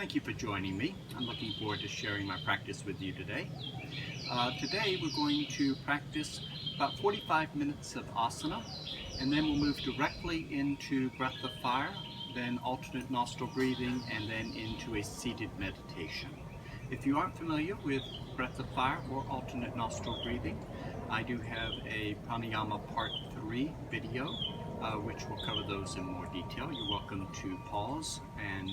Thank you for joining me. I'm looking forward to sharing my practice with you today. Today we're going to practice about 45 minutes of asana, and then we'll move directly into breath of fire, then alternate nostril breathing, and then into a seated meditation. If you aren't familiar with breath of fire or alternate nostril breathing, I do have a pranayama part 3 video which will cover those in more detail. You're welcome to pause and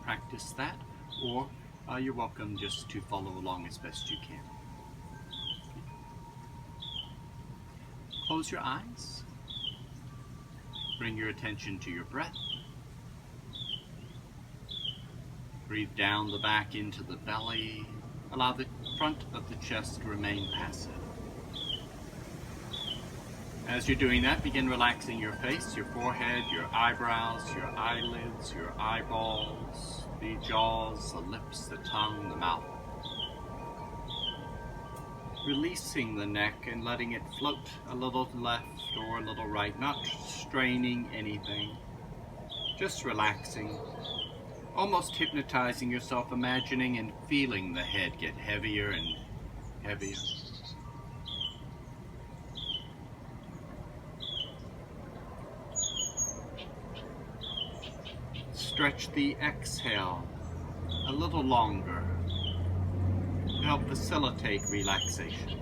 practice that, or you're welcome just to follow along as best you can. Close your eyes. Bring your attention to your breath. Breathe down the back into the belly. Allow the front of the chest to remain passive. As you're doing that, begin relaxing your face, your forehead, your eyebrows, your eyelids, your eyeballs, the jaws, the lips, the tongue, the mouth. Releasing the neck and letting it float a little left or a little right, not straining anything, just relaxing, almost hypnotizing yourself, imagining and feeling the head get heavier and heavier. Stretch the exhale a little longer to help facilitate relaxation.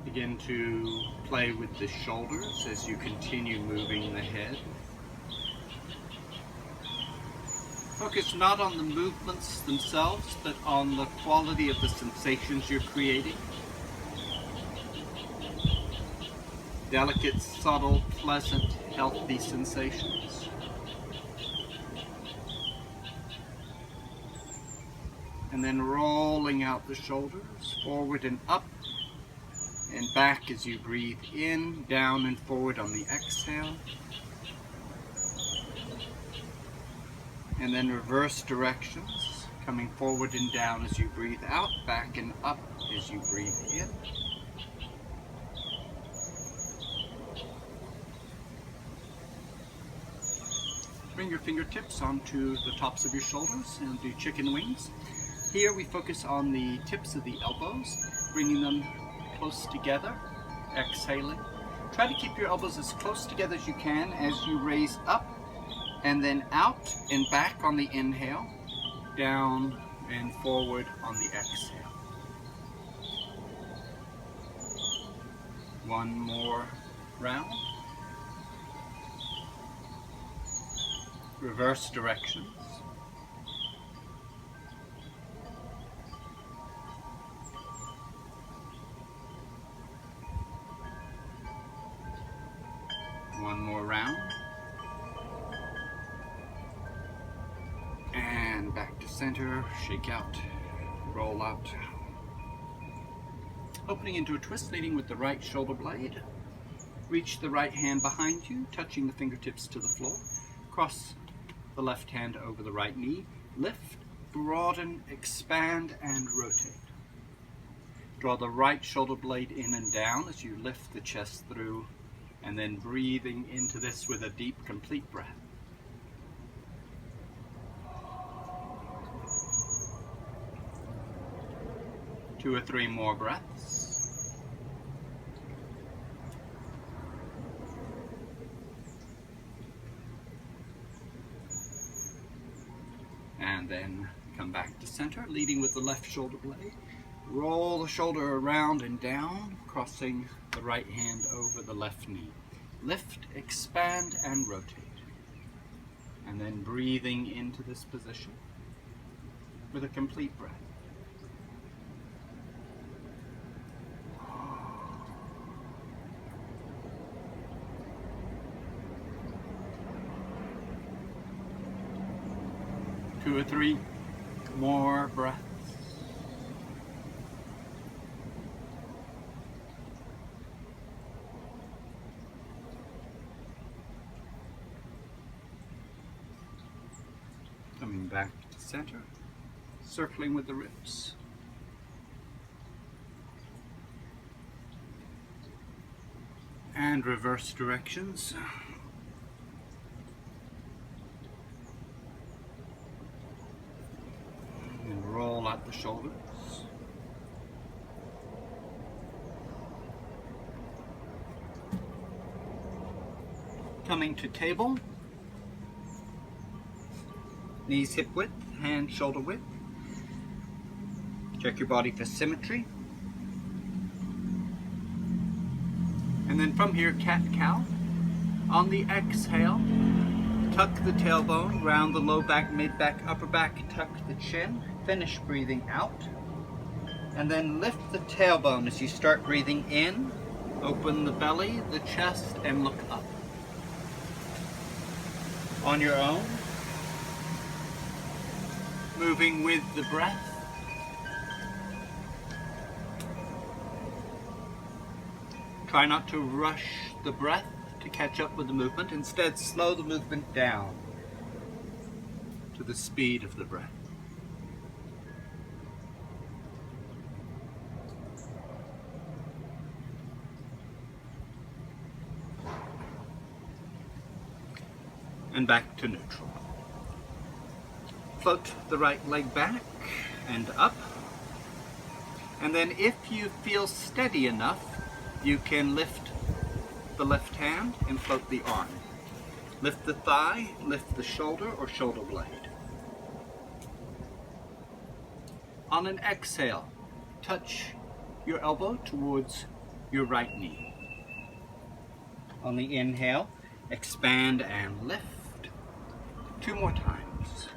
Begin to play with the shoulders as you continue moving the head. Focus not on the movements themselves, but on the quality of the sensations you're creating. Delicate, subtle, pleasant, healthy sensations. And then rolling out the shoulders, forward and up, and back as you breathe in, down and forward on the exhale. And then reverse directions, coming forward and down as you breathe out, back and up as you breathe in. Bring your fingertips onto the tops of your shoulders and do chicken wings. Here we focus on the tips of the elbows, bringing them close together, exhaling. Try to keep your elbows as close together as you can as you raise up and then out and back on the inhale, down and forward on the exhale. One more round. Reverse directions. One more round. And back to center, shake out, roll out. Opening into a twist, leading with the right shoulder blade. Reach the right hand behind you, touching the fingertips to the floor. Cross the left hand over the right knee. Lift, broaden, expand, and rotate. Draw the right shoulder blade in and down as you lift the chest through, and then breathing into this with a deep, complete breath. Two or three more breaths. And then come back to center, leading with the left shoulder blade. Roll the shoulder around and down, crossing the right hand over the left knee. Lift, expand, and rotate. And then breathing into this position with a complete breath. Two or three more breaths. Coming back to center, circling with the ribs. and reverse directions. And roll out the shoulders. Coming to table. Knees hip width, hands shoulder width. Check your body for symmetry. And then from here, cat-cow. On the exhale, tuck the tailbone, round the low back, mid back, upper back, tuck the chin. Finish breathing out. And then lift the tailbone as you start breathing in. Open the belly, the chest, and look up. On your own, moving with the breath. Try not to rush the breath to catch up with the movement. Instead, slow the movement down to the speed of the breath. And back to neutral. Float the right leg back and up. And then if you feel steady enough, you can lift the left hand and float the arm. Lift the thigh, lift the shoulder or shoulder blade. On an exhale, touch your elbow towards your right knee. On the inhale, expand and lift. 2 more times.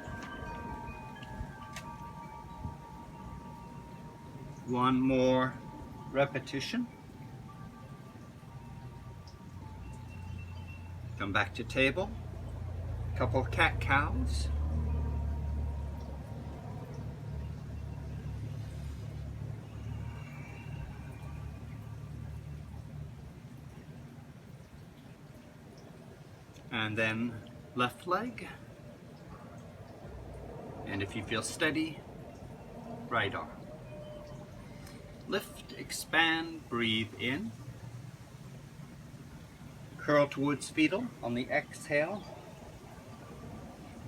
1 more repetition. Come back to table. Couple of cat-cows. And then left leg. And if you feel steady, right arm. Lift, expand, breathe in. Curl towards fetal on the exhale.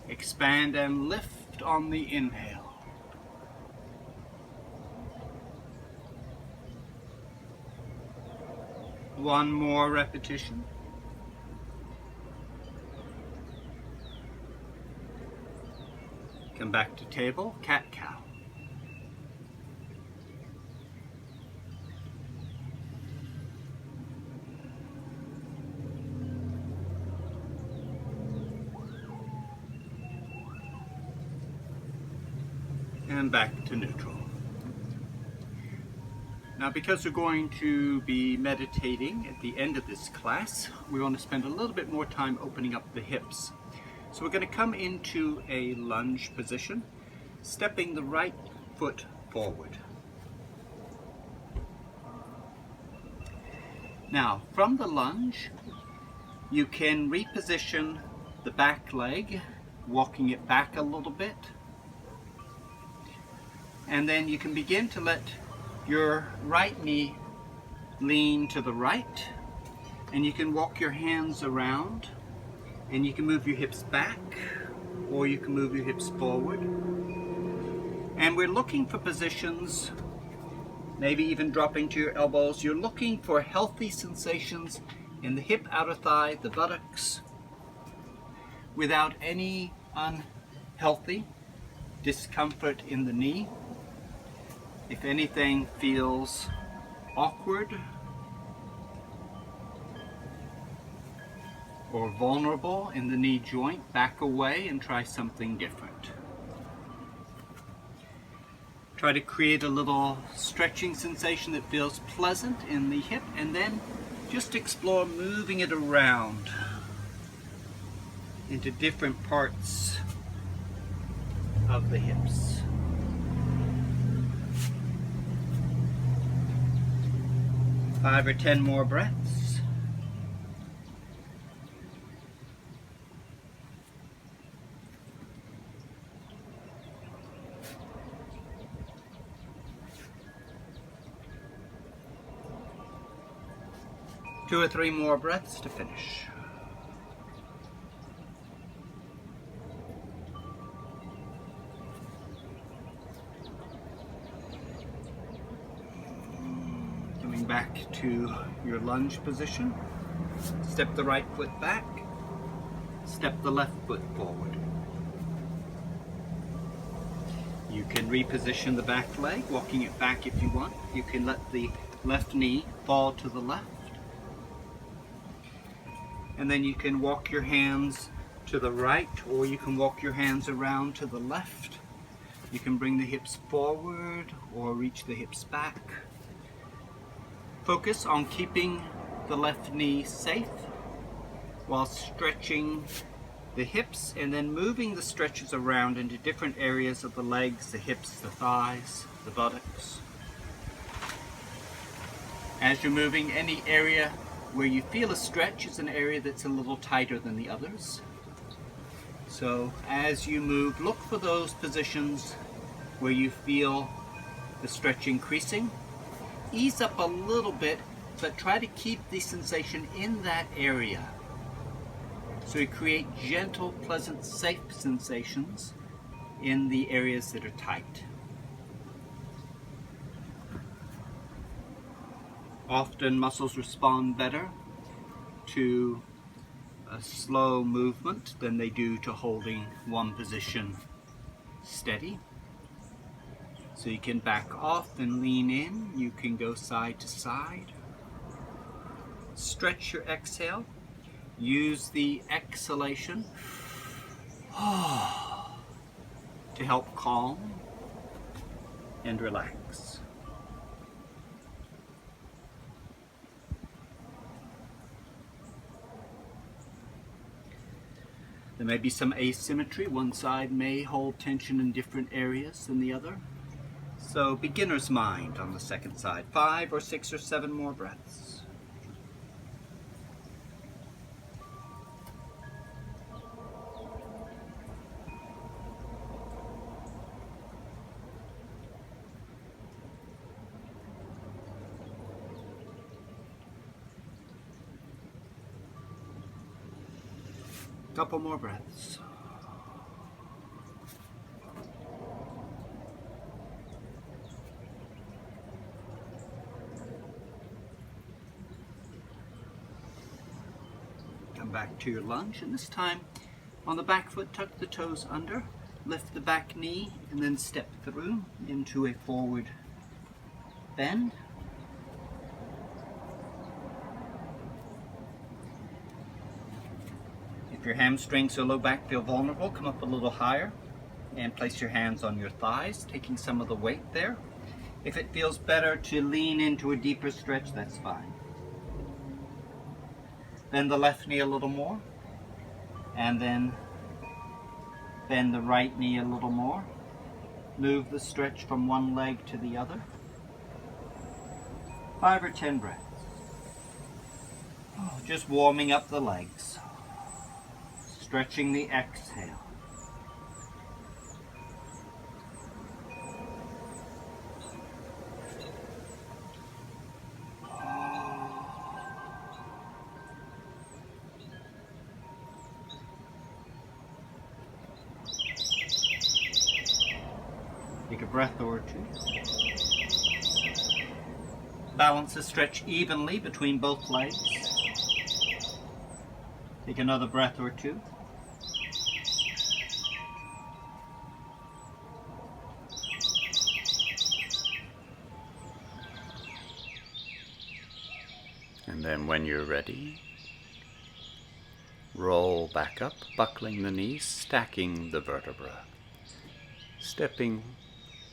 Expand and lift on the inhale. One more repetition. Come back to table, cat-cow. And back to neutral. Now, because we're going to be meditating at the end of this class, we want to spend a little bit more time opening up the hips. So we're going to come into a lunge position, stepping the right foot forward. Now, from the lunge, you can reposition the back leg, walking it back a little bit. And then you can begin to let your right knee lean to the right, and you can walk your hands around, and you can move your hips back, or you can move your hips forward. And we're looking for positions, maybe even dropping to your elbows. You're looking for healthy sensations in the hip, outer thigh, the buttocks, without any unhealthy discomfort in the knee. If anything feels awkward or vulnerable in the knee joint, back away and try something different. Try to create a little stretching sensation that feels pleasant in the hip, and then just explore moving it around into different parts of the hips. Five or 10 more breaths. 2 or 3 more breaths to finish. Coming back to your lunge position. Step the right foot back. Step the left foot forward. You can reposition the back leg, walking it back if you want. You can let the left knee fall to the left. And then you can walk your hands to the right, or you can walk your hands around to the left. You can bring the hips forward or reach the hips back. Focus on keeping the left knee safe while stretching the hips and then moving the stretches around into different areas of the legs, the hips, the thighs, the buttocks. As you're moving, any area where you feel a stretch is an area that's a little tighter than the others. So as you move, look for those positions where you feel the stretch increasing. Ease up a little bit, but try to keep the sensation in that area. So you create gentle, pleasant, safe sensations in the areas that are tight. Often muscles respond better to a slow movement than they do to holding one position steady. So you can back off and lean in. You can go side to side. Stretch your exhale. Use the exhalation to help calm and relax. There may be some asymmetry. One side may hold tension in different areas than the other. So beginner's mind on the second side. 5 or 6 or 7 more breaths. Couple more breaths. Come back to your lunge, and this time on the back foot, tuck the toes under, lift the back knee, and then step through into a forward bend. If your hamstrings or low back feel vulnerable, come up a little higher and place your hands on your thighs, taking some of the weight there. If it feels better to lean into a deeper stretch, that's fine. Bend the left knee a little more, and then bend the right knee a little more. Move the stretch from one leg to the other. 5 or 10 breaths. Just warming up the legs. Stretching the exhale. Take a breath or two. Balance the stretch evenly between both legs. Take another breath or two. And then when you're ready, roll back up, buckling the knees, stacking the vertebra. Stepping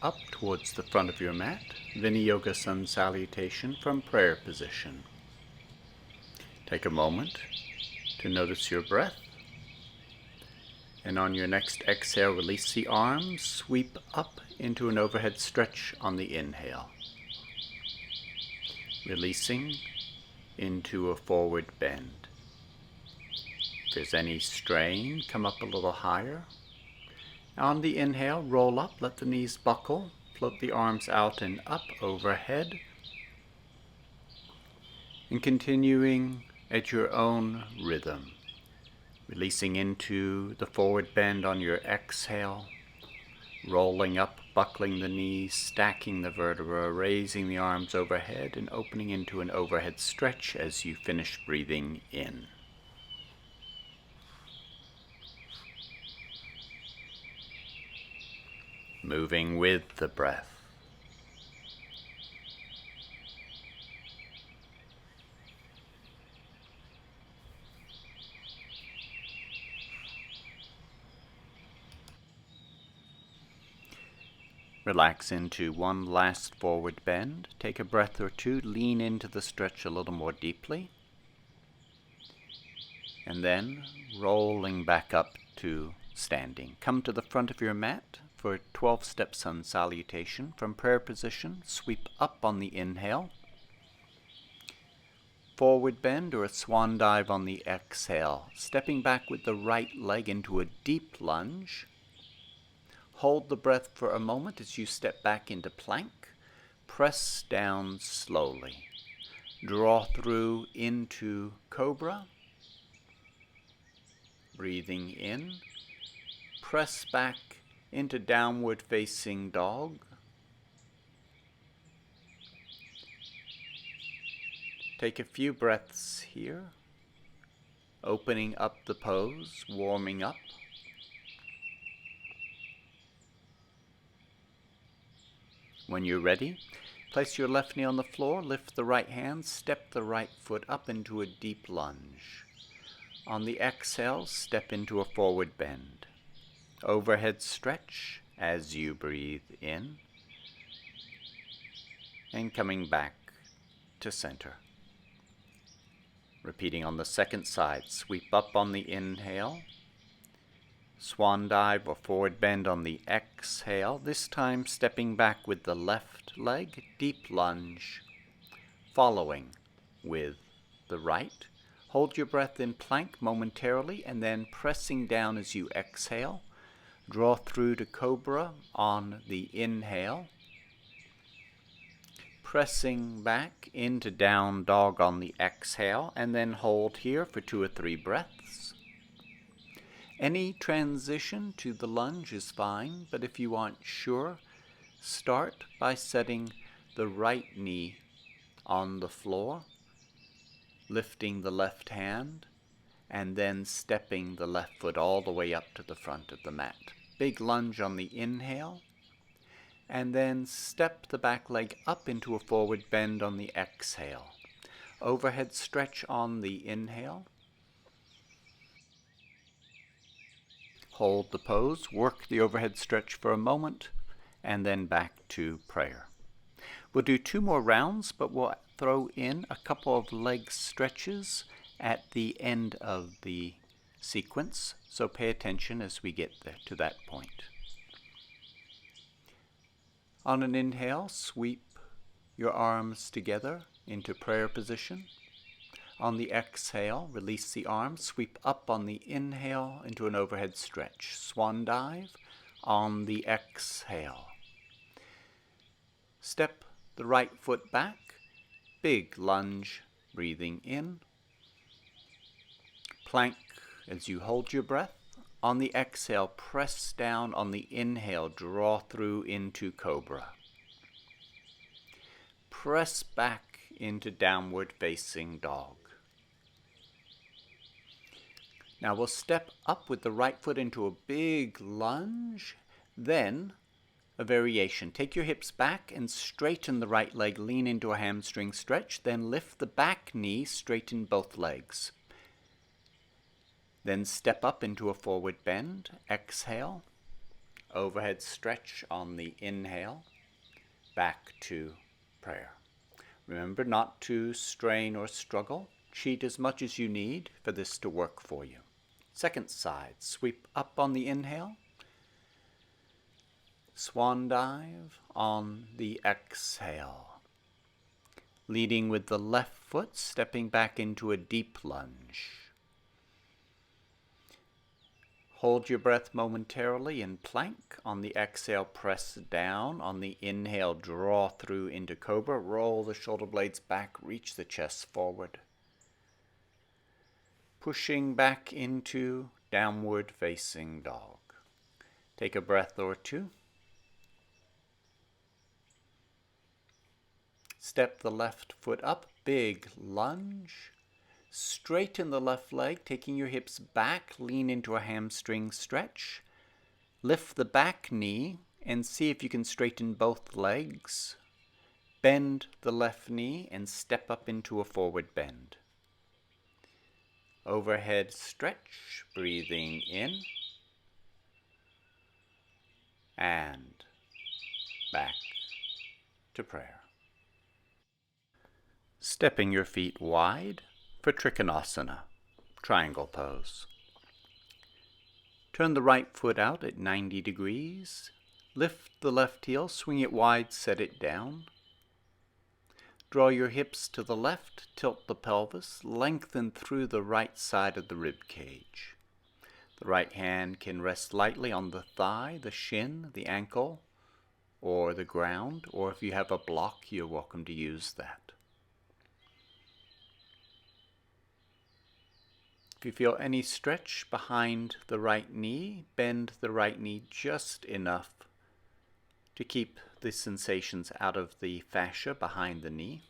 up towards the front of your mat, Vinyasa Sun Salutation from prayer position. Take a moment to notice your breath. And on your next exhale, release the arms, sweep up into an overhead stretch on the inhale. Releasing into a forward bend. If there's any strain, come up a little higher. On the inhale, roll up, let the knees buckle, float the arms out and up overhead. And continuing at your own rhythm, releasing into the forward bend on your exhale, rolling up, buckling the knees, stacking the vertebra, raising the arms overhead, and opening into an overhead stretch as you finish breathing in. Moving with the breath. Relax into one last forward bend. Take a breath or two, lean into the stretch a little more deeply. And then rolling back up to standing. Come to the front of your mat for 12-step Sun Salutation. From prayer position, sweep up on the inhale. Forward bend or a swan dive on the exhale. Stepping back with the right leg into a deep lunge. Hold the breath for a moment as you step back into plank. Press down slowly. Draw through into Cobra. Breathing in. Press back into downward facing dog. Take a few breaths here. Opening up the pose, warming up. When you're ready, place your left knee on the floor, lift the right hand, step the right foot up into a deep lunge. On the exhale, step into a forward bend. Overhead stretch as you breathe in. And coming back to center. Repeating on the second side, sweep up on the inhale. Swan dive or forward bend on the exhale, this time stepping back with the left leg, deep lunge, following with the right. Hold your breath in plank momentarily and then pressing down as you exhale. Draw through to Cobra on the inhale. Pressing back into down dog on the exhale and then hold here for 2 or 3 breaths. Any transition to the lunge is fine, but if you aren't sure, start by setting the right knee on the floor, lifting the left hand, and then stepping the left foot all the way up to the front of the mat. Big lunge on the inhale, and then step the back leg up into a forward bend on the exhale. Overhead stretch on the inhale. Hold the pose, work the overhead stretch for a moment, and then back to prayer. We'll do 2 more rounds, but we'll throw in a couple of leg stretches at the end of the sequence, so pay attention as we get there to that point. On an inhale, sweep your arms together into prayer position. On the exhale, release the arms, sweep up on the inhale into an overhead stretch. Swan dive on the exhale. Step the right foot back, big lunge, breathing in. Plank as you hold your breath. On the exhale, press down. On the inhale, draw through into Cobra. Press back into downward facing dog. Now we'll step up with the right foot into a big lunge, then a variation. Take your hips back and straighten the right leg, lean into a hamstring stretch, then lift the back knee, straighten both legs. Then step up into a forward bend, exhale, overhead stretch on the inhale, back to prayer. Remember not to strain or struggle. Cheat as much as you need for this to work for you. Second side, sweep up on the inhale. Swan dive on the exhale. Leading with the left foot, stepping back into a deep lunge. Hold your breath momentarily in plank. On the exhale, press down. On the inhale, draw through into Cobra. Roll the shoulder blades back, reach the chest forward. Pushing back into downward facing dog. Take a breath or two. Step the left foot up, big lunge. Straighten the left leg, taking your hips back, lean into a hamstring stretch. Lift the back knee and see if you can straighten both legs. Bend the left knee and step up into a forward bend. Overhead stretch, breathing in and back to prayer. Stepping your feet wide for Trikanasana, triangle pose. Turn the right foot out at 90 degrees. Lift the left heel, swing it wide, set it down. Draw your hips to the left, tilt the pelvis, lengthen through the right side of the rib cage. The right hand can rest lightly on the thigh, the shin, the ankle, or the ground, or if you have a block, you're welcome to use that. If you feel any stretch behind the right knee, bend the right knee just enough to keep the sensations out of the fascia behind the knee.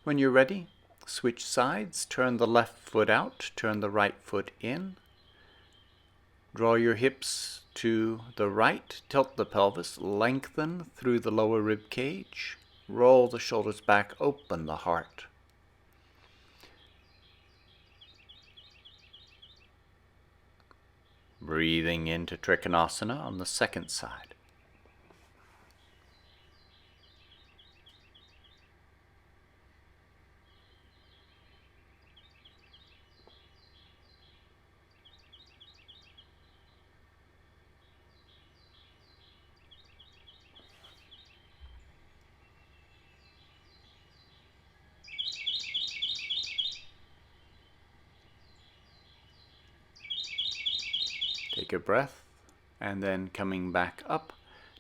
When you're ready, switch sides, turn the left foot out, turn the right foot in. Draw your hips to the right, tilt the pelvis, lengthen through the lower rib cage, roll the shoulders back, open the heart. Breathing into Trikonasana on the second side. Take a breath, and then coming back up,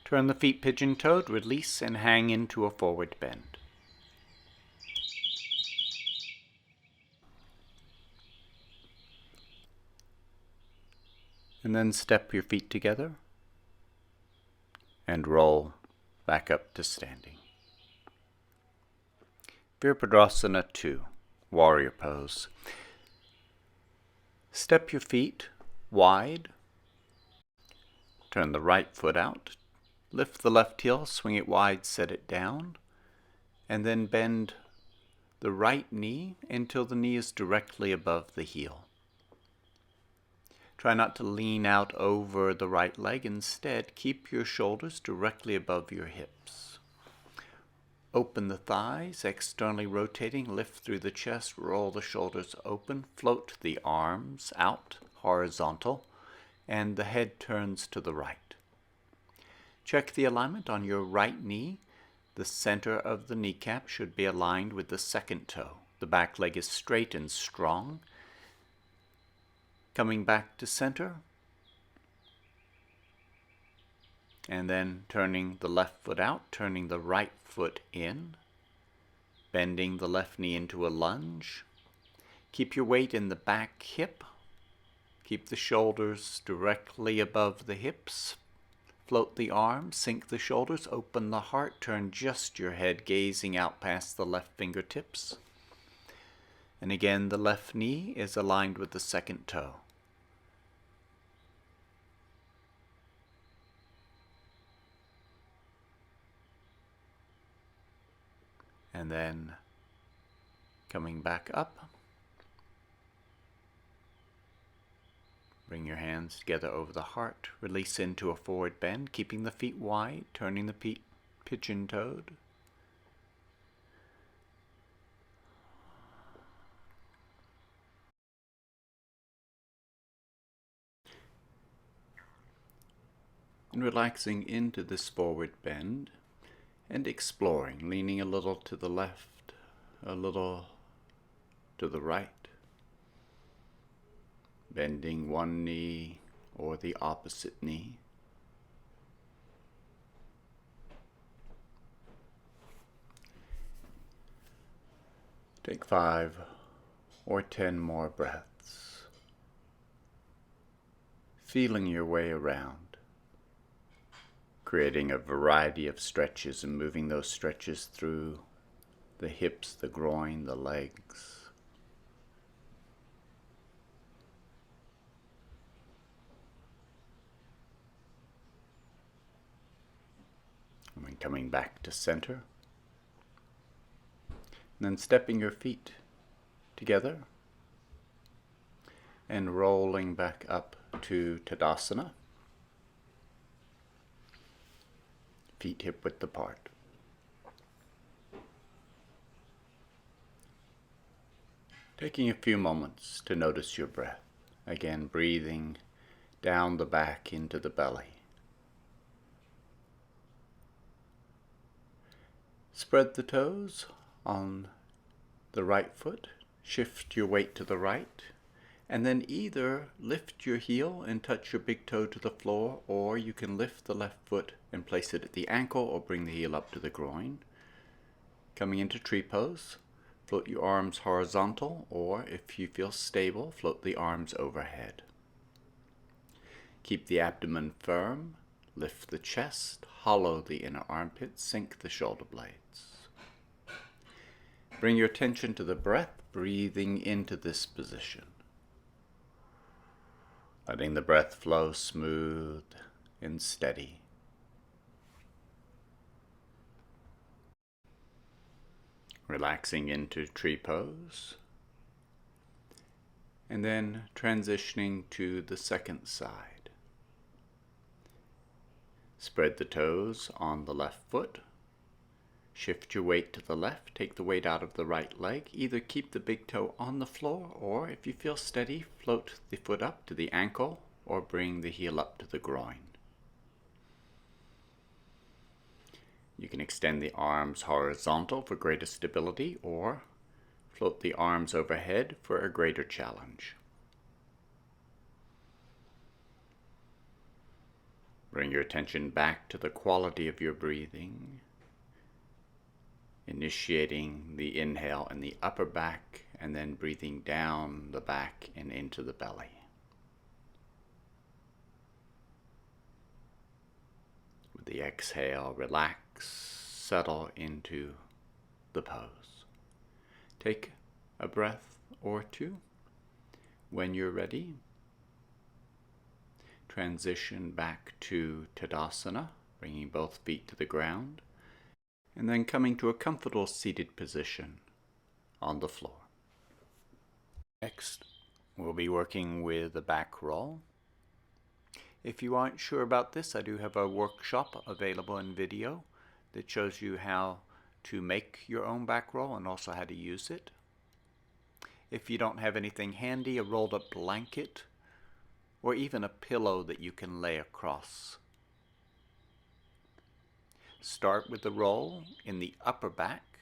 turn the feet pigeon-toed, release and hang into a forward bend. And then step your feet together and roll back up to standing. Virabhadrasana 2, warrior pose. Step your feet wide. Turn the right foot out, lift the left heel, swing it wide, set it down, and then bend the right knee until the knee is directly above the heel. Try not to lean out over the right leg. Instead, keep your shoulders directly above your hips. Open the thighs, externally rotating, lift through the chest, roll the shoulders open, float the arms out, horizontal, and the head turns to the right. Check the alignment on your right knee. The center of the kneecap should be aligned with the second toe. The back leg is straight and strong. Coming back to center. And then turning the left foot out, turning the right foot in. Bending the left knee into a lunge. Keep your weight in the back hip. Keep the shoulders directly above the hips. Float the arms, sink the shoulders, open the heart, turn just your head, gazing out past the left fingertips. And again, the left knee is aligned with the second toe. And then coming back up. Bring your hands together over the heart. Release into a forward bend, keeping the feet wide, turning the feet pigeon-toed. And relaxing into this forward bend and exploring, leaning a little to the left, a little to the right, bending one knee or the opposite knee. Take 5 or 10 more breaths, feeling your way around, creating a variety of stretches and moving those stretches through the hips, the groin, the legs. And then coming back to center. And then stepping your feet together and rolling back up to Tadasana. Feet hip width apart. Taking a few moments to notice your breath. Again, breathing down the back into the belly. Spread the toes on the right foot, shift your weight to the right, and then either lift your heel and touch your big toe to the floor, or you can lift the left foot and place it at the ankle or bring the heel up to the groin. Coming into tree pose, float your arms horizontal, or if you feel stable, float the arms overhead. Keep the abdomen firm, lift the chest, hollow the inner armpits, sink the shoulder blades. Bring your attention to the breath, breathing into this position. Letting the breath flow smooth and steady. Relaxing into tree pose. And then transitioning to the second side. Spread the toes on the left foot. Shift your weight to the left, take the weight out of the right leg. Either keep the big toe on the floor, or if you feel steady, float the foot up to the ankle or bring the heel up to the groin. You can extend the arms horizontal for greater stability, or float the arms overhead for a greater challenge. Bring your attention back to the quality of your breathing. Initiating the inhale in the upper back and then breathing down the back and into the belly. With the exhale, relax, settle into the pose. Take a breath or two. When you're ready, transition back to Tadasana, bringing both feet to the ground. And then coming to a comfortable seated position on the floor. Next, we'll be working with a back roll. If you aren't sure about this, I do have a workshop available in video that shows you how to make your own back roll and also how to use it. If you don't have anything handy, a rolled up blanket or even a pillow that you can lay across. Start with the roll in the upper back,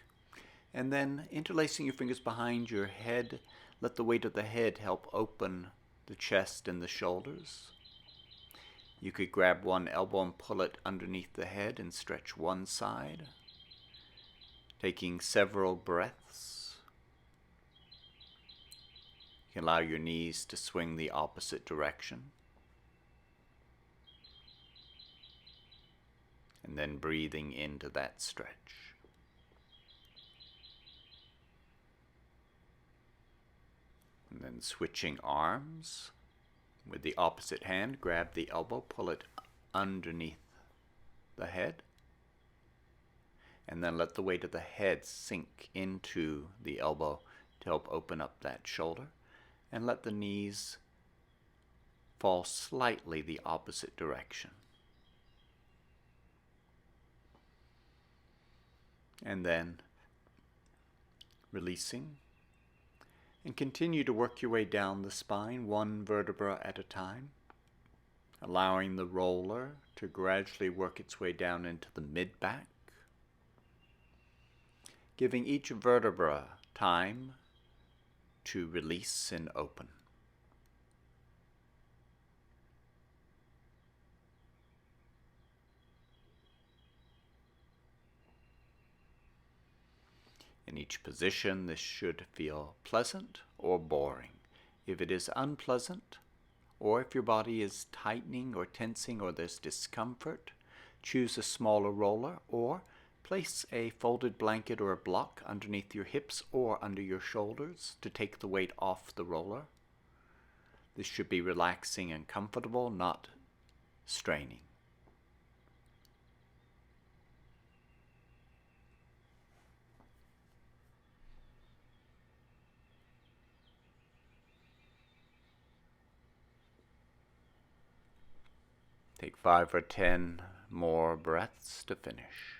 and then interlacing your fingers behind your head, let the weight of the head help open the chest and the shoulders. You could grab one elbow and pull it underneath the head and stretch one side, taking several breaths. You can allow your knees to swing the opposite direction. And then breathing into that stretch. And then switching arms. With the opposite hand, grab the elbow, pull it underneath the head. And then let the weight of the head sink into the elbow to help open up that shoulder. And let the knees fall slightly the opposite direction. And then releasing, and continue to work your way down the spine, one vertebra at a time. allowing the roller to gradually work its way down into the mid-back, giving each vertebra time to release and open. In each position, this should feel pleasant or boring. If it is unpleasant, or if your body is tightening or tensing or there's discomfort, choose a smaller roller or place a folded blanket or a block underneath your hips or under your shoulders to take the weight off the roller. This should be relaxing and comfortable, not straining. Take 5 or 10 more breaths to finish.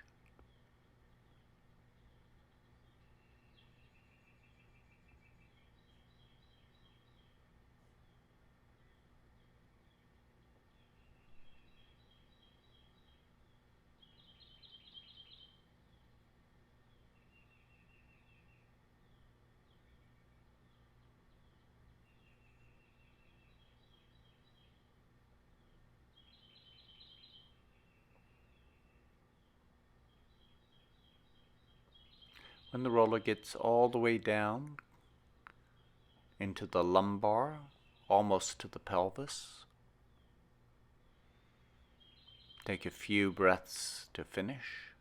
When the roller gets all the way down into the lumbar, almost to the pelvis, take a few breaths to finish.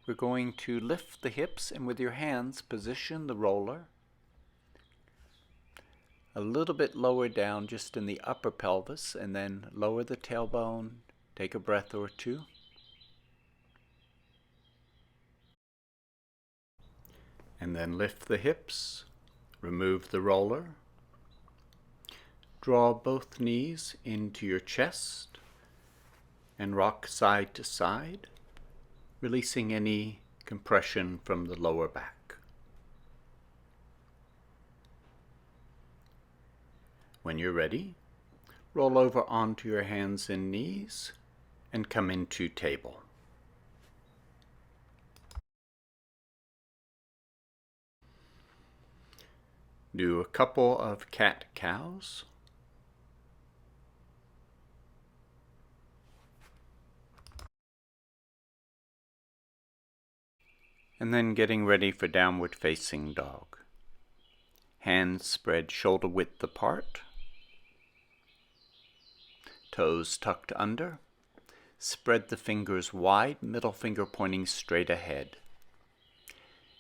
We're going to lift the hips and with your hands position the roller a little bit lower down just in the upper pelvis, and then lower the tailbone, take a breath or two. And then lift the hips, remove the roller, draw both knees into your chest and rock side to side, releasing any compression from the lower back. When you're ready, roll over onto your hands and knees and come into table. Do a couple of cat-cows. And then getting ready for downward facing dog. Hands spread shoulder width apart. Toes tucked under. Spread the fingers wide, middle finger pointing straight ahead.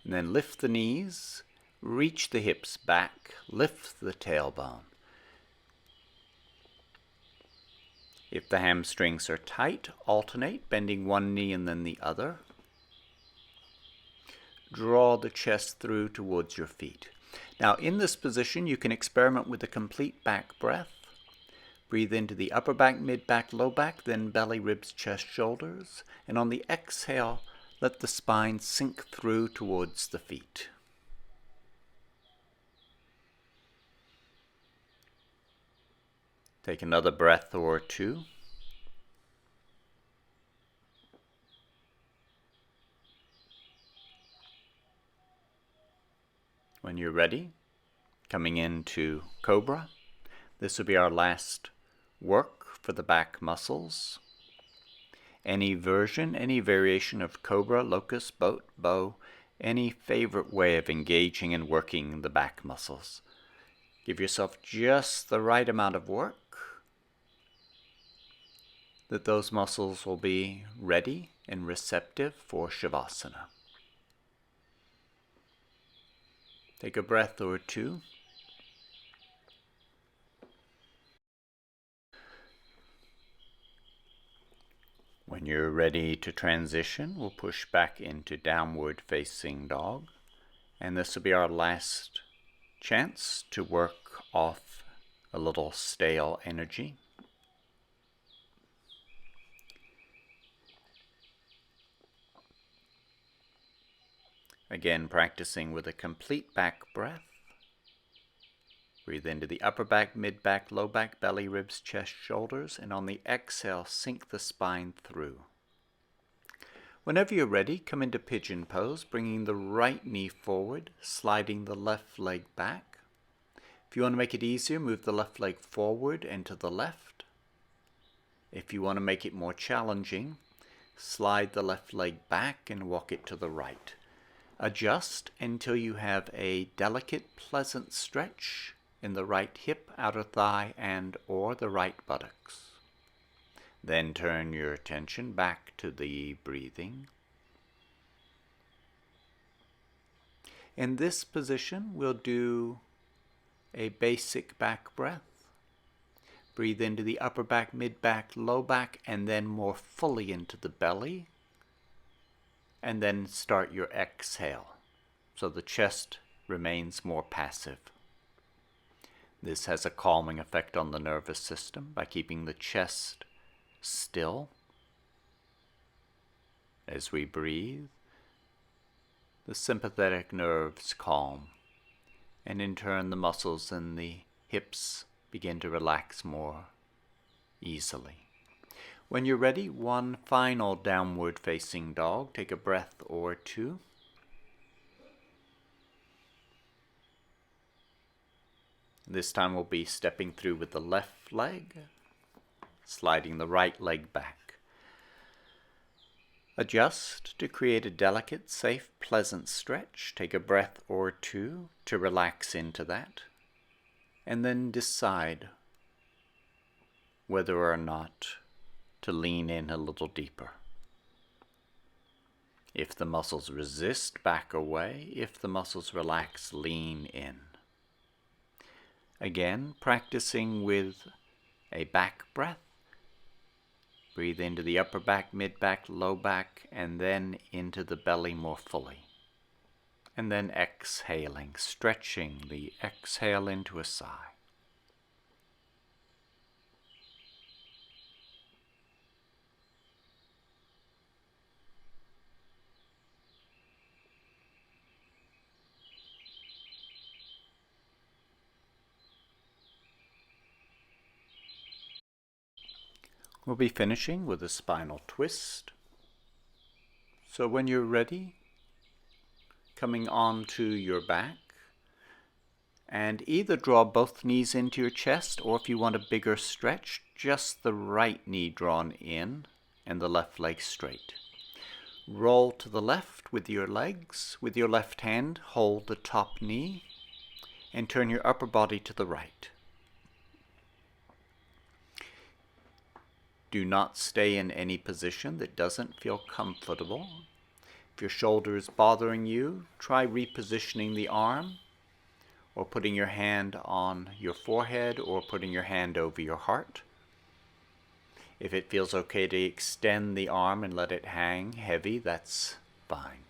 And then lift the knees, reach the hips back, lift the tailbone. If the hamstrings are tight, alternate, bending one knee and then the other. Draw the chest through towards your feet. Now in this position, you can experiment with a complete back breath. Breathe into the upper back, mid back, low back, then belly, ribs, chest, shoulders. And on the exhale, let the spine sink through towards the feet. Take another breath or two. When you're ready, coming into Cobra. This will be our last work for the back muscles. Any version, any variation of Cobra, locust, boat, bow, any favorite way of engaging and working the back muscles. Give yourself just the right amount of work that those muscles will be ready and receptive for Shavasana. Take a breath or two. When you're ready to transition, we'll push back into downward facing dog. And this will be our last chance to work off a little stale energy. Again, practicing with a complete back breath. Breathe into the upper back, mid back, low back, belly, ribs, chest, shoulders, and on the exhale, sink the spine through. Whenever you're ready, come into Pigeon Pose, bringing the right knee forward, sliding the left leg back. If you want to make it easier, move the left leg forward and to the left. If you want to make it more challenging, slide the left leg back and walk it to the right. Adjust until you have a delicate, pleasant stretch in the right hip, outer thigh, and or the right buttocks. Then turn your attention back to the breathing. In this position, we'll do a basic back breath. Breathe into the upper back, mid back, low back, and then more fully into the belly. And then start your exhale, so the chest remains more passive. This has a calming effect on the nervous system by keeping the chest still. As we breathe, the sympathetic nerves calm, and in turn the muscles in the hips begin to relax more easily. When you're ready, one final downward facing dog. Take a breath or two. This time we'll be stepping through with the left leg, sliding the right leg back. Adjust to create a delicate, safe, pleasant stretch. Take a breath or two to relax into that. And then decide whether or not to lean in a little deeper. If the muscles resist, back away. If the muscles relax, lean in. Again, practicing with a back breath. Breathe into the upper back, mid back, low back, and then into the belly more fully. And then exhaling, stretching the exhale into a sigh. We'll be finishing with a spinal twist. So when you're ready, coming onto your back, and either draw both knees into your chest, or if you want a bigger stretch, just the right knee drawn in and the left leg straight. Roll to the left with your legs. With your left hand, hold the top knee and turn your upper body to the right. Do not stay in any position that doesn't feel comfortable. If your shoulder is bothering you, try repositioning the arm, or putting your hand on your forehead, or putting your hand over your heart. If it feels okay to extend the arm and let it hang heavy, that's fine.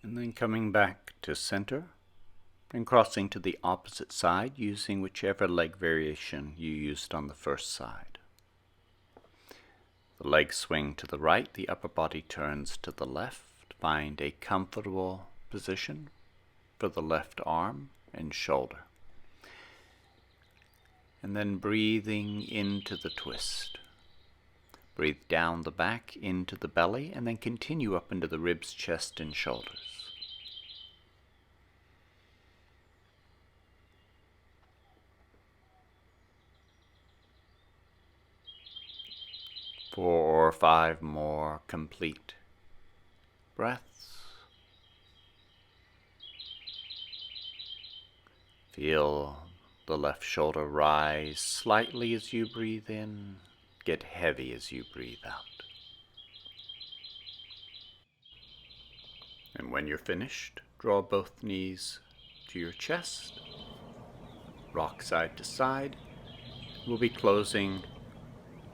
And then coming back to center and crossing to the opposite side using whichever leg variation you used on the first side. The legs swing to the right, the upper body turns to the left. Find a comfortable position for the left arm and shoulder. And then breathing into the twist. Breathe down the back into the belly and then continue up into the ribs, chest, and shoulders. Four or five more complete breaths. Feel the left shoulder rise slightly as you breathe in, get heavy as you breathe out. And when you're finished, draw both knees to your chest, rock side to side. We'll be closing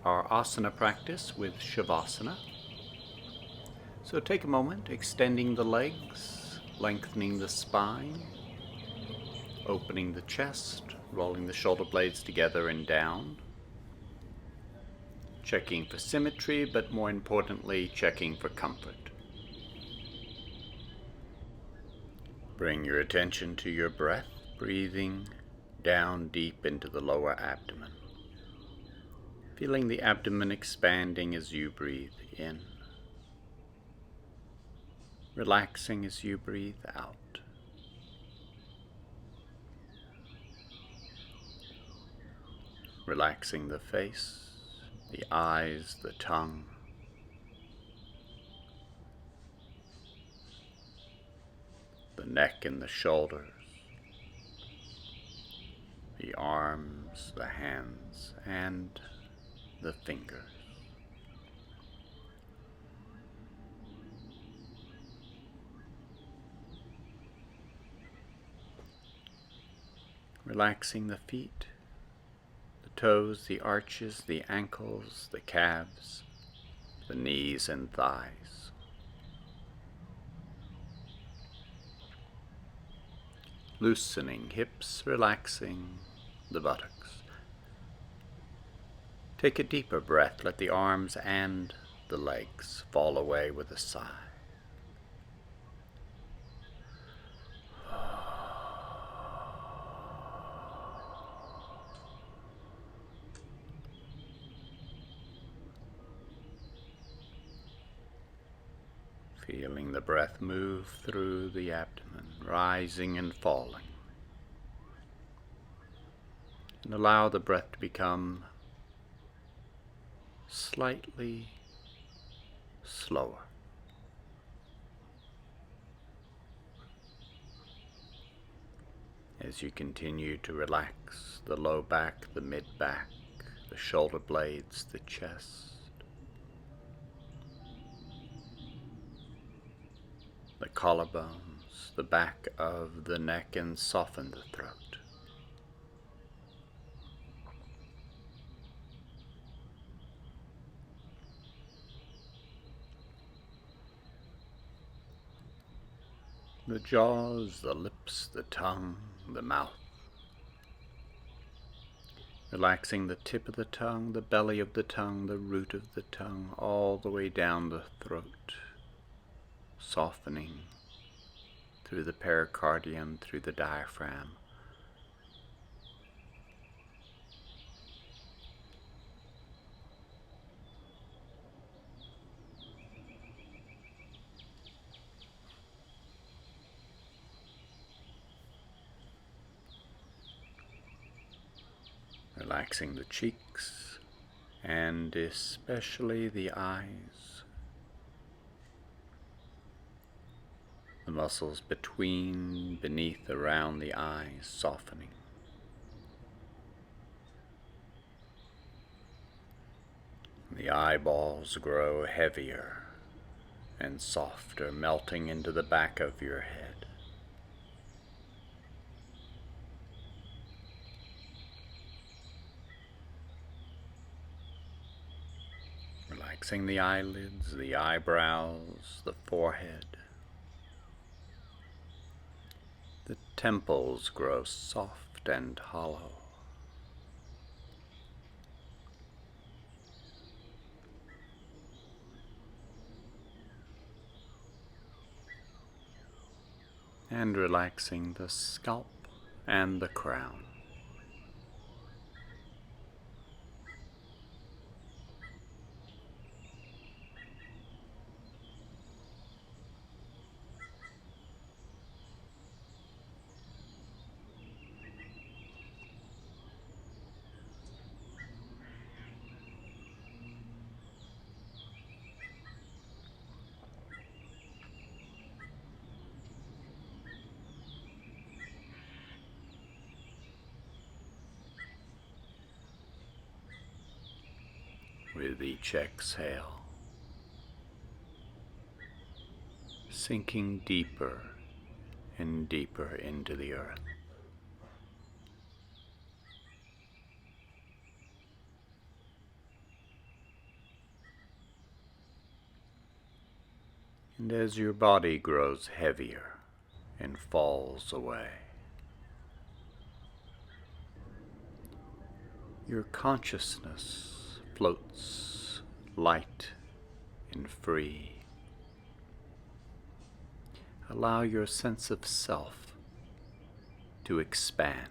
our asana practice with Shavasana. So take a moment, extending the legs, lengthening the spine, Opening the chest, rolling the shoulder blades together and down. Checking for symmetry, but more importantly, checking for comfort. Bring your attention to your breath, breathing down deep into the lower abdomen. Feeling the abdomen expanding as you breathe in. Relaxing as you breathe out. Relaxing the face, the eyes, the tongue. The neck and the shoulders. The arms, the hands, and the fingers. Relaxing the feet, the toes, the arches, the ankles, the calves, the knees and thighs. Loosening hips, relaxing the buttocks. Take a deeper breath. Let the arms and the legs fall away with a sigh. Feeling the breath move through the abdomen, rising and falling. And allow the breath to become slightly slower. As you continue to relax the low back, the mid back, the shoulder blades, the chest, the collarbones, the back of the neck, and soften the throat. The jaws, the lips, the tongue, the mouth. Relaxing the tip of the tongue, the belly of the tongue, the root of the tongue, all the way down the throat. Softening through the pericardium, through the diaphragm. Relaxing the cheeks and especially the eyes. The muscles between, beneath, around the eyes softening. The eyeballs grow heavier and softer, melting into the back of your head. Relaxing the eyelids, the eyebrows, the forehead. The temples grow soft and hollow. And relaxing the scalp and the crown. With each exhale, sinking deeper and deeper into the earth. And as your body grows heavier and falls away, Your consciousness floats light and free. Allow your sense of self to expand.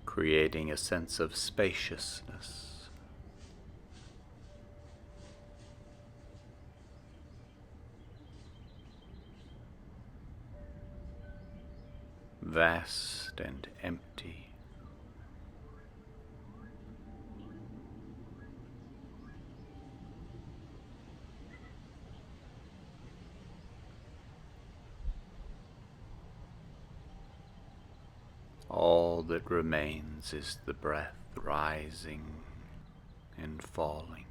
Creating a sense of spaciousness. Vast and empty. All that remains is the breath rising and falling.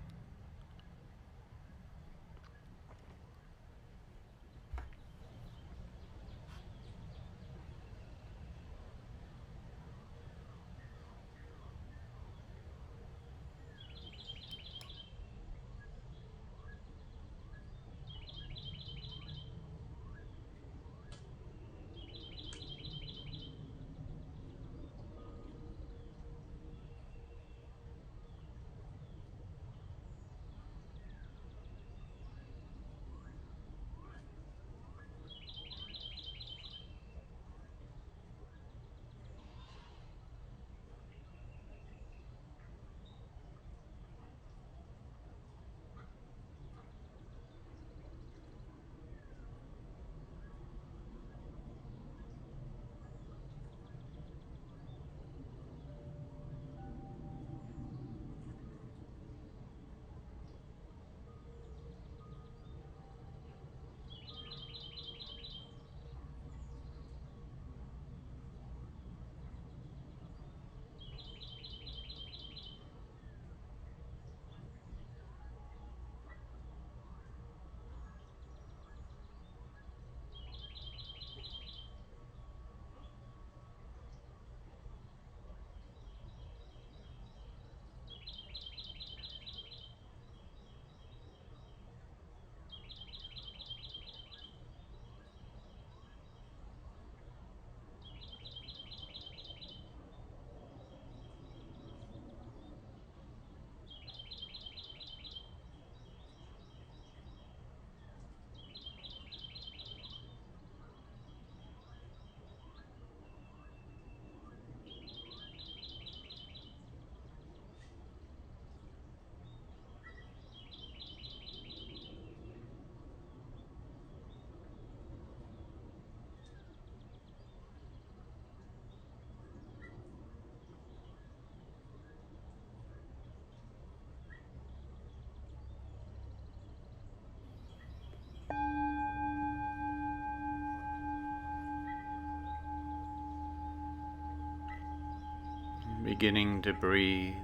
Beginning to breathe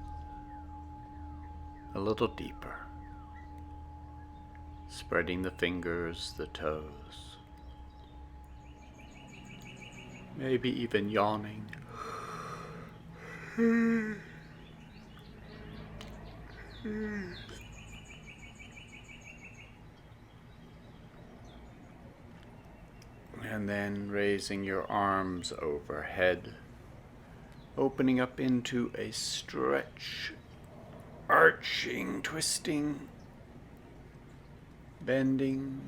a little deeper, spreading the fingers, the toes, maybe even yawning. And then raising your arms overhead, opening up into a stretch, arching, twisting, bending.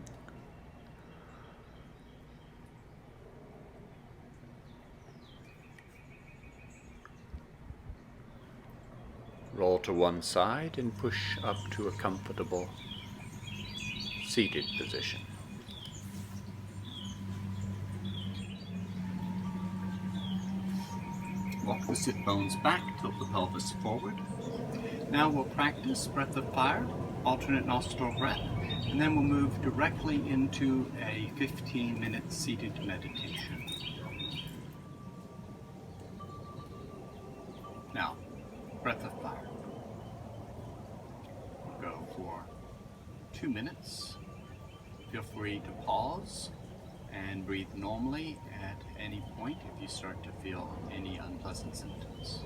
Roll to one side and push up to a comfortable seated position. Walk the sit bones back, tilt the pelvis forward. Now we'll practice breath of fire, alternate nostril breath, and then we'll move directly into a 15-minute seated meditation. Now, breath of fire. We'll go for 2 minutes. Feel free to pause and breathe normally at any point if you start to feel any unpleasant symptoms.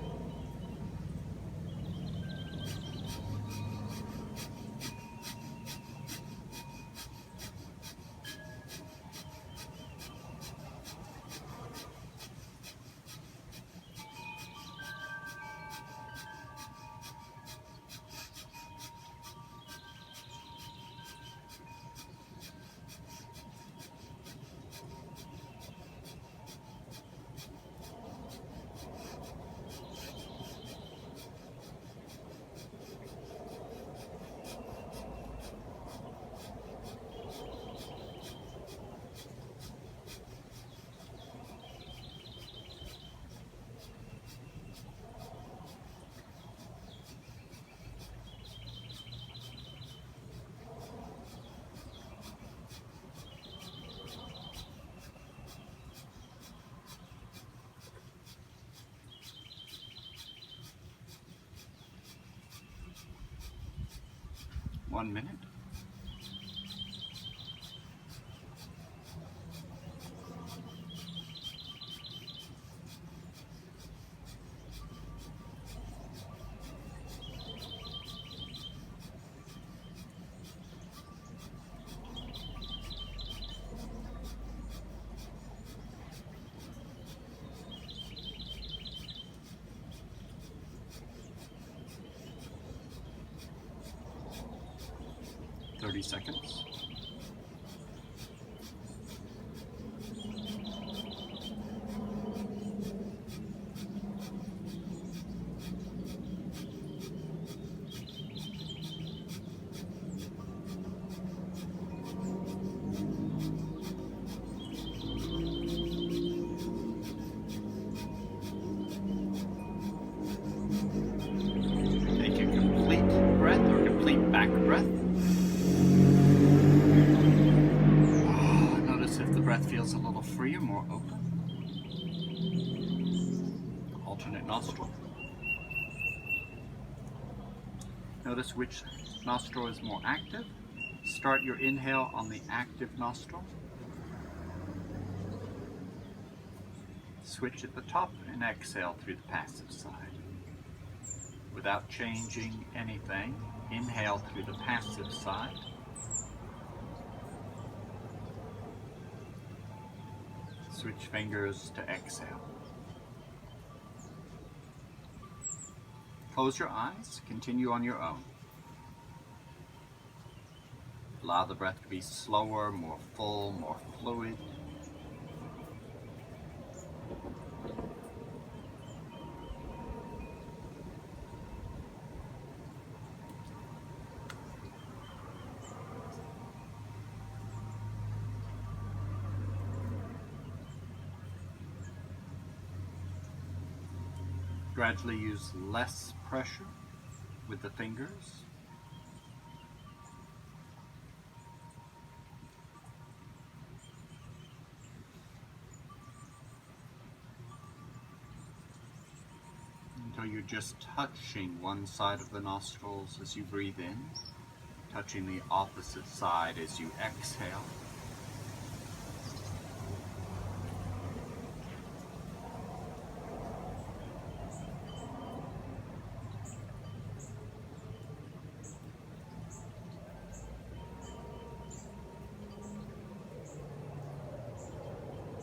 1 minute. Seconds. Take a complete breath or complete back breath. Breath feels a little freer, more open. Alternate nostril. Notice which nostril is more active. Start your inhale on the active nostril. Switch at the top and exhale through the passive side. Without changing anything, inhale through the passive side. Switch fingers to exhale. Close your eyes, continue on your own. Allow the breath to be slower, more full, more fluid. Gradually use less pressure with the fingers. Until you're just touching one side of the nostrils as you breathe in, touching the opposite side as you exhale.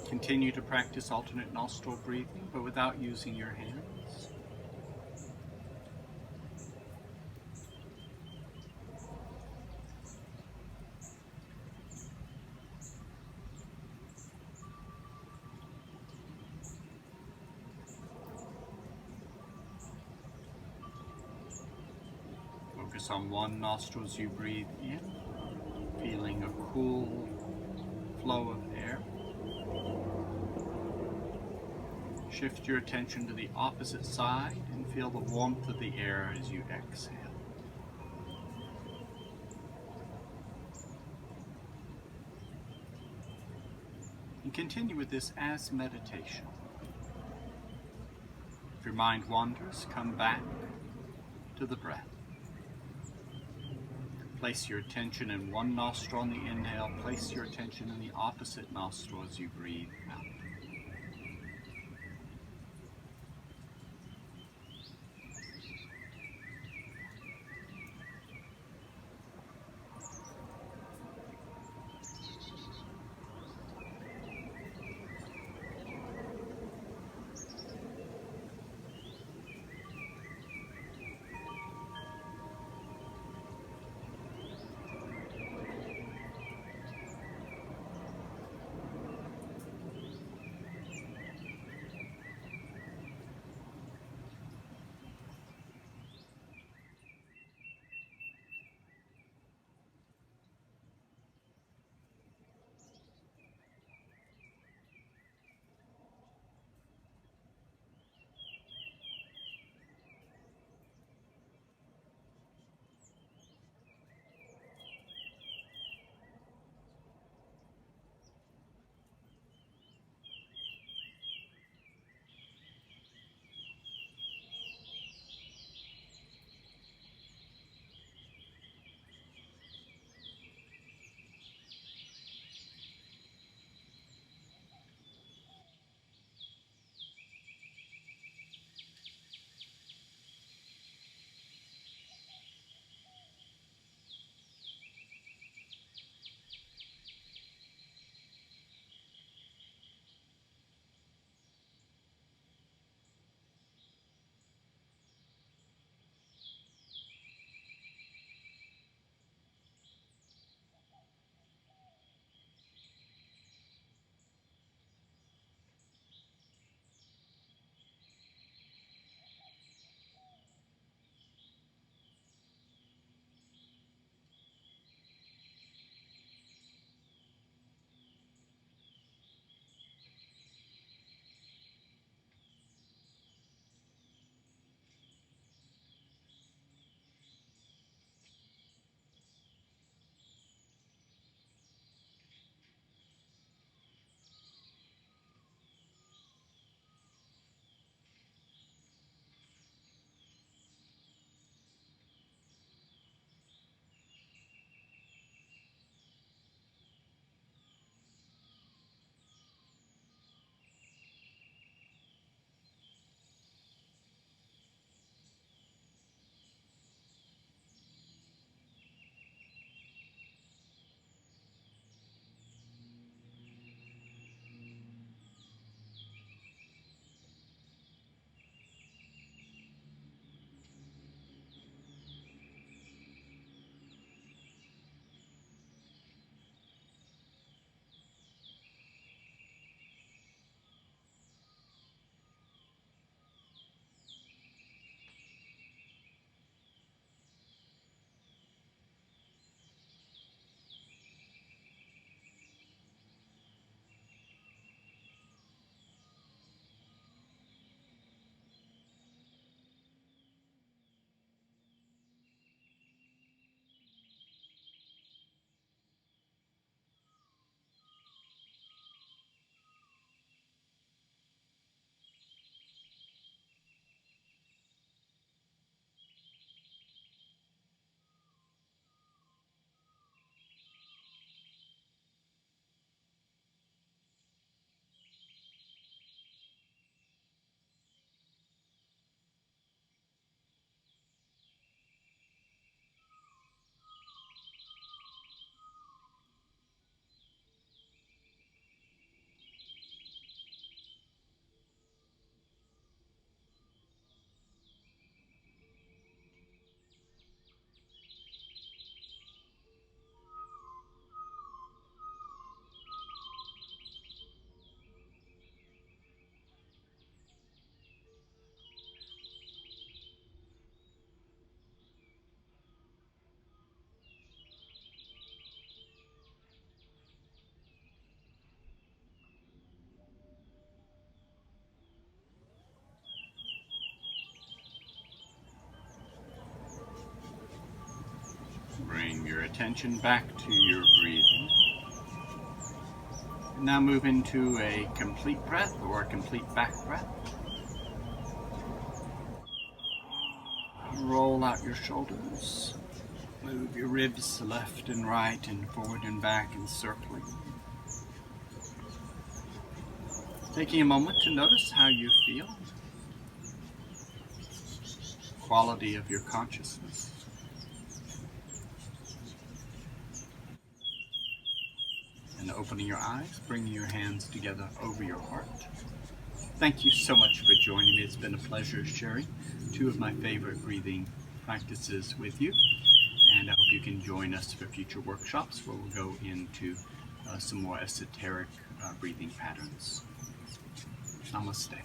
Continue to practice alternate nostril breathing, but without using your hands. Focus on one nostril as you breathe in, feeling a cool flow of air. Shift your attention to the opposite side and feel the warmth of the air as you exhale. And continue with this as meditation. If your mind wanders, come back to the breath. Place your attention in one nostril on the inhale, place your attention in the opposite nostril as you breathe out. Bring your attention back to your breathing. Now move into a complete breath or a complete back breath. Roll out your shoulders. Move your ribs left and right and forward and back and circling. Taking a moment to notice how you feel. Quality of your consciousness. And opening your eyes, bringing your hands together over your heart. Thank you so much for joining me. It's been a pleasure sharing two of my favorite breathing practices with you. And I hope you can join us for future workshops where we'll go into some more esoteric breathing patterns. Namaste.